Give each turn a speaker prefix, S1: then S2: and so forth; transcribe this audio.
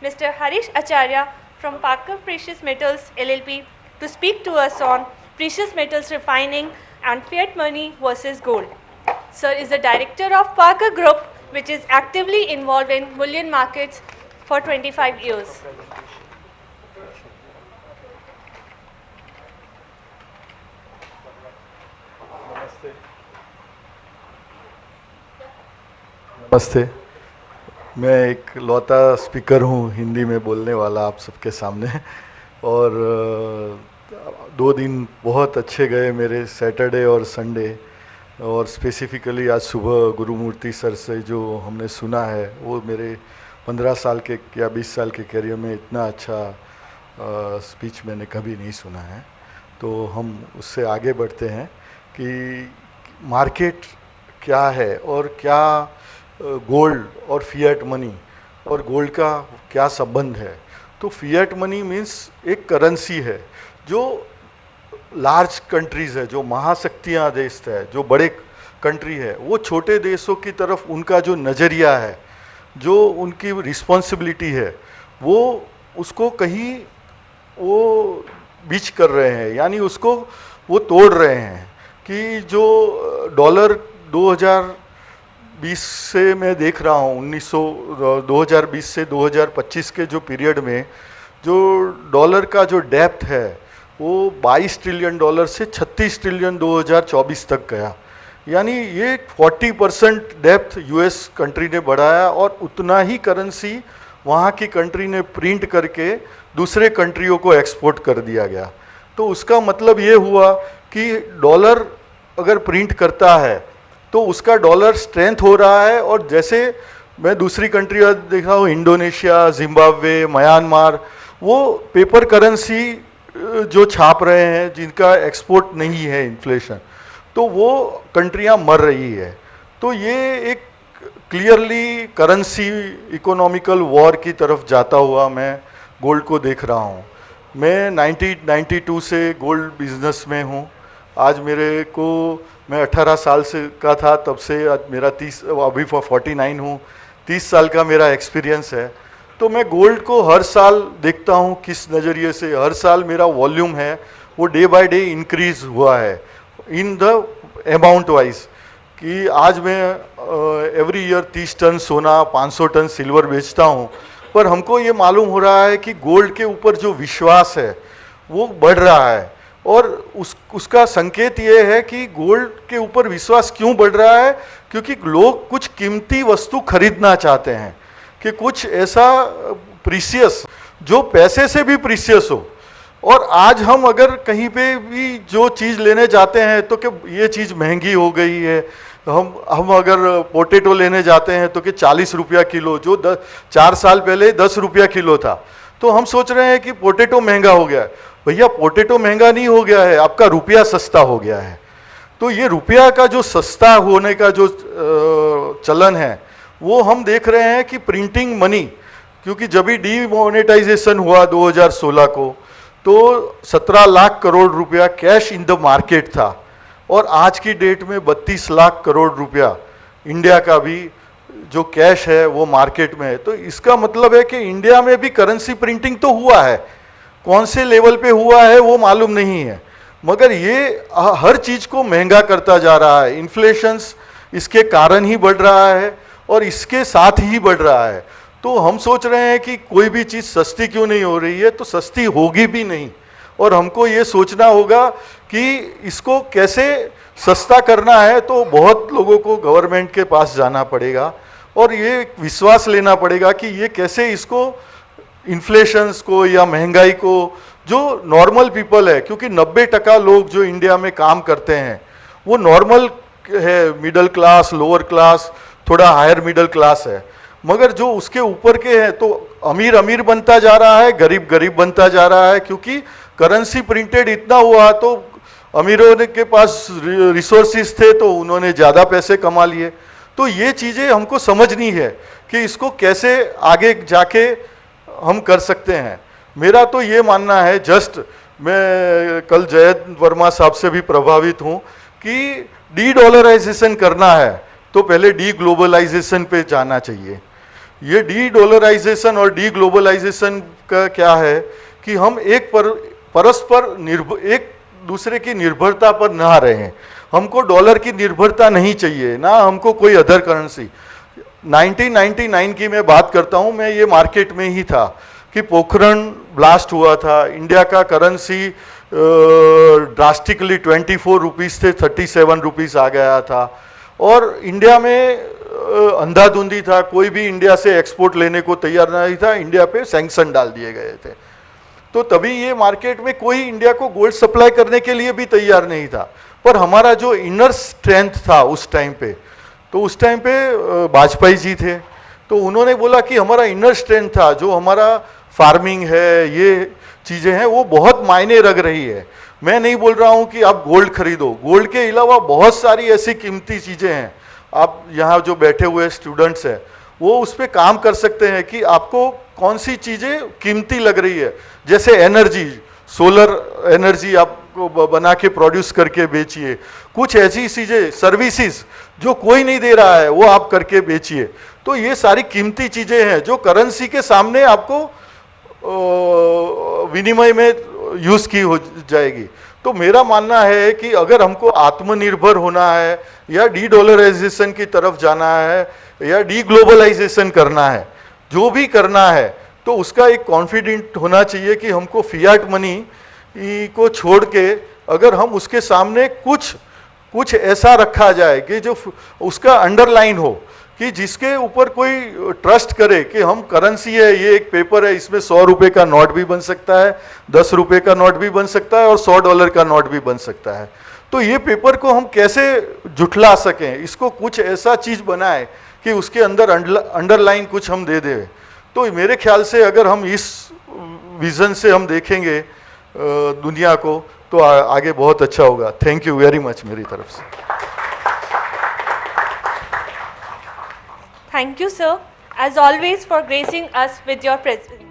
S1: Mr. Harish Acharya from Parker Precious Metals LLP to speak to us on precious metals refining and fiat money versus gold. Sir is the director of Parker Group, which is actively involved in bullion markets for 25 years.
S2: नमस्ते। मैं एक लौता speaker हूँ हिंदी में बोलने वाला आप सबके सामने, और 2 दिन बहुत अच्छे गए मेरे, सैटरडे और संडे। और स्पेसिफिकली आज सुबह गुरुमूर्ति सर से जो हमने सुना है वो मेरे 15 साल के या 20 साल के करियर में इतना अच्छा स्पीच मैंने कभी नहीं सुना है। तो हम उससे आगे बढ़ते हैं कि मार्केट क्या है और क्या गोल्ड और फिएट मनी और गोल्ड का क्या संबंध है। तो फिएट मनी मीन्स एक करेंसी है जो लार्ज कंट्रीज़ है, जो महाशक्तियाँ देश है, जो बड़े कंट्री है, वो छोटे देशों की तरफ उनका जो नज़रिया है, जो उनकी रिस्पॉन्सिबिलिटी है, वो उसको कहीं वो बीच कर रहे हैं, यानी उसको वो तोड़ रहे हैं। कि जो डॉलर 2020 से मैं देख रहा हूँ 2020 से 2025 के जो पीरियड में जो डॉलर का जो डेप्थ है वो 22 ट्रिलियन डॉलर से 36 ट्रिलियन 2024 तक गया। यानी ये 40% डेप्थ यूएस कंट्री ने बढ़ाया और उतना ही करेंसी वहाँ की कंट्री ने प्रिंट करके दूसरे कंट्रियों को एक्सपोर्ट कर दिया गया। तो उसका मतलब ये हुआ कि डॉलर अगर प्रिंट करता है तो उसका डॉलर स्ट्रेंथ हो रहा है। और जैसे मैं दूसरी कंट्री देख रहा हूँ, इंडोनेशिया, जिम्बाब्वे, म्यांमार, वो पेपर करेंसी जो छाप रहे हैं, जिनका एक्सपोर्ट नहीं है इन्फ्लेशन, तो वो कंट्रियाँ मर रही है। तो ये एक क्लियरली करेंसी इकोनॉमिकल वॉर की तरफ जाता हुआ मैं गोल्ड को देख रहा हूँ। मैं 1992 से गोल्ड बिजनेस में हूँ। आज मेरे को, मैं 18 साल से का था तब से आज मेरा 30, अभी 49 हूँ, 30 साल का मेरा एक्सपीरियंस है। तो मैं गोल्ड को हर साल देखता हूँ किस नज़रिए से। हर साल मेरा वॉल्यूम है वो डे बाय डे इंक्रीज हुआ है इन द अमाउंट वाइज। कि आज मैं एवरी ईयर 30 टन सोना, 500 टन सिल्वर बेचता हूँ, पर हमको ये मालूम हो रहा है कि गोल्ड के ऊपर जो विश्वास है वो बढ़ रहा है। और उसका संकेत ये है कि गोल्ड के ऊपर विश्वास क्यों बढ़ रहा है, क्योंकि लोग कुछ कीमती वस्तु खरीदना चाहते हैं, कि कुछ ऐसा प्रीशियस जो पैसे से भी प्रीशियस हो। और आज हम अगर कहीं पे भी जो चीज़ लेने जाते हैं तो कि ये चीज़ महंगी हो गई है। हम अगर पोटैटो लेने जाते हैं तो कि 40 रुपया किलो, जो 4 साल पहले 10 रुपया किलो था, तो हम सोच रहे हैं कि पोटैटो महंगा हो गया है। भैया, पोटैटो महंगा नहीं हो गया है, आपका रुपया सस्ता हो गया है। तो ये रुपया का जो सस्ता होने का जो चलन है वो हम देख रहे हैं कि प्रिंटिंग मनी, क्योंकि जब भी डीमोनेटाइजेशन हुआ 2016 को, तो 17 लाख करोड़ रुपया कैश इन द मार्केट था, और आज की डेट में 32 लाख करोड़ रुपया इंडिया का भी जो कैश है वो मार्केट में है। तो इसका मतलब है कि इंडिया में भी करेंसी प्रिंटिंग तो हुआ है, कौन से लेवल पे हुआ है वो मालूम नहीं है, मगर ये हर चीज़ को महंगा करता जा रहा है। इन्फ्लेशंस इसके कारण ही बढ़ रहा है और इसके साथ ही बढ़ रहा है। तो हम सोच रहे हैं कि कोई भी चीज़ सस्ती क्यों नहीं हो रही है, तो सस्ती होगी भी नहीं। और हमको ये सोचना होगा कि इसको कैसे सस्ता करना है, तो बहुत लोगों को गवर्नमेंट के पास जाना पड़ेगा और ये विश्वास लेना पड़ेगा कि ये कैसे इसको इन्फ्लेशंस को या महंगाई को, जो नॉर्मल पीपल है, क्योंकि 90% लोग जो इंडिया में काम करते हैं वो नॉर्मल है, मिडिल क्लास, लोअर क्लास, थोड़ा हायर मिडिल क्लास है, मगर जो उसके ऊपर के हैं तो अमीर अमीर बनता जा रहा है, गरीब गरीब बनता जा रहा है। क्योंकि करेंसी प्रिंटेड इतना हुआ तो अमीरों के पास रिसोर्सेज थे तो उन्होंने ज़्यादा पैसे कमा लिए। तो ये चीज़ें हमको समझनी है कि इसको कैसे आगे जाके हम कर सकते हैं। मेरा तो ये मानना है, जस्ट मैं कल जयंत वर्मा साहब से भी प्रभावित हूँ कि डी डॉलराइजेशन करना है तो पहले डी ग्लोबलाइजेशन पे जाना चाहिए। ये डी डॉलराइजेशन और डी ग्लोबलाइजेशन का क्या है कि हम परस्पर एक दूसरे की निर्भरता पर ना रहे हैं। हमको डॉलर की निर्भरता नहीं चाहिए, ना हमको कोई अदर करेंसी। 1999 की मैं बात करता हूँ, मैं ये मार्केट में ही था कि पोखरण ब्लास्ट हुआ था, इंडिया का करेंसी ड्रास्टिकली 24 रुपीज़ थे 37 रुपीज़ आ गया था, और इंडिया में अंधाधुंधी था, कोई भी इंडिया से एक्सपोर्ट लेने को तैयार नहीं था, इंडिया पे सैंक्शन डाल दिए गए थे। तो तभी ये मार्केट में कोई इंडिया को गोल्ड सप्लाई करने के लिए भी तैयार नहीं था। पर हमारा जो इनर स्ट्रेंथ था उस टाइम पे, तो उस टाइम पे वाजपेयी जी थे, तो उन्होंने बोला कि हमारा इनर स्ट्रेंथ था, जो हमारा फार्मिंग है, ये चीज़ें हैं, वो बहुत मायने रख रही है। मैं नहीं बोल रहा हूँ कि आप गोल्ड खरीदो, गोल्ड के अलावा बहुत सारी ऐसी कीमती चीज़ें हैं। आप यहाँ जो बैठे हुए स्टूडेंट्स हैं वो उस पर काम कर सकते हैं कि आपको कौन सी चीज़ें कीमती लग रही है। जैसे एनर्जी, सोलर एनर्जी आपको बना के प्रोड्यूस करके बेचिए, कुछ ऐसी चीज़ें, सर्विसेज जो कोई नहीं दे रहा है वो आप करके बेचिए। तो ये सारी कीमती चीज़ें हैं जो करेंसी के सामने आपको विनिमय में यूज़ की हो जाएगी। तो मेरा मानना है कि अगर हमको आत्मनिर्भर होना है या डी डॉलराइजेशन की तरफ जाना है या डी ग्लोबलाइजेशन करना है, जो भी करना है, तो उसका एक कॉन्फिडेंट होना चाहिए कि हमको फियाट मनी को छोड़ के अगर हम उसके सामने कुछ ऐसा रखा जाए कि जो उसका अंडरलाइन हो, कि जिसके ऊपर कोई ट्रस्ट करे कि हम करेंसी है, ये एक पेपर है, इसमें 100 रुपये का नोट भी बन सकता है, 10 रुपये का नोट भी बन सकता है और $100 का नोट भी बन सकता है। तो ये पेपर को हम कैसे जुटला सकें, इसको कुछ ऐसा चीज़ बनाए कि उसके अंदर अंडरलाइन कुछ हम दे दें। तो मेरे ख्याल से अगर हम इस विज़न से हम देखेंगे दुनिया को, तो आगे बहुत अच्छा होगा। थैंक यू वेरी मच मेरी तरफ से।
S1: Thank you, sir, as always, for gracing us with your presence.